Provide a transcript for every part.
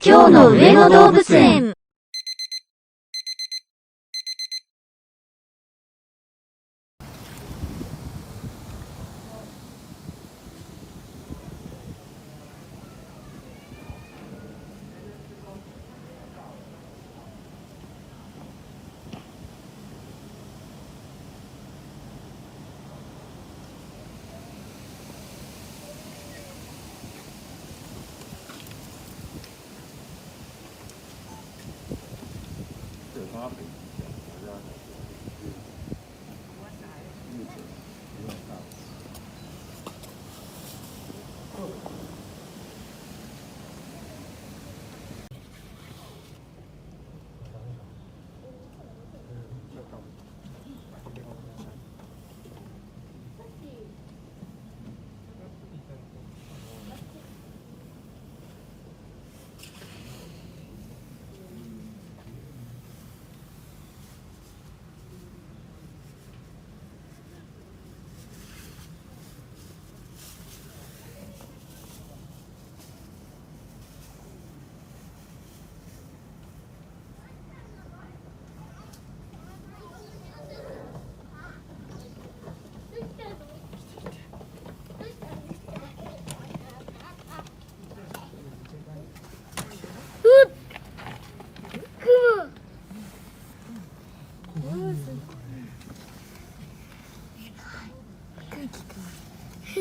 今日の上野動物園。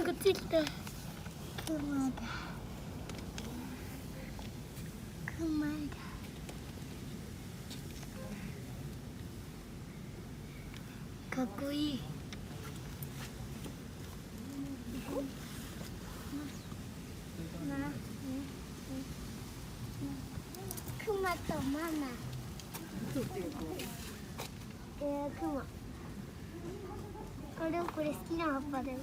こっち来た。クマだ。クマだ。かっこいい。クマとママ。クマ。これ好きな葉っぱだよ。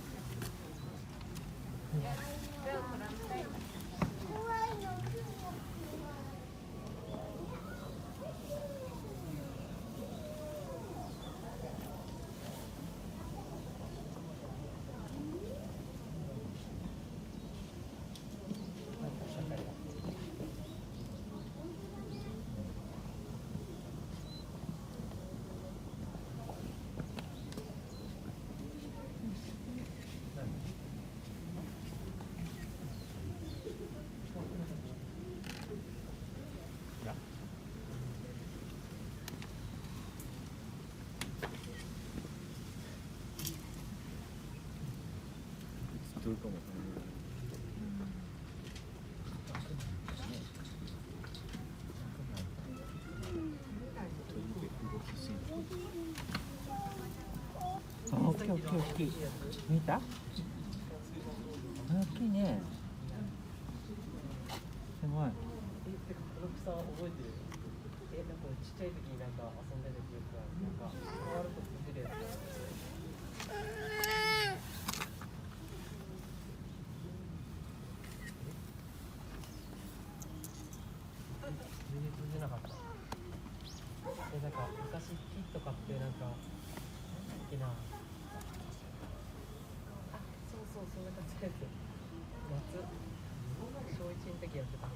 どうかも大きい大きい大きい。見た？大きいね。すごい。この草覚えてる？なんかちっちゃい時になんか遊んでた記憶がなんか変わると出てるやつ。全然通じなかった。なんか昔キット買ってなんか好きな。そうそうそんな感じのやつ。夏小1の時やってた。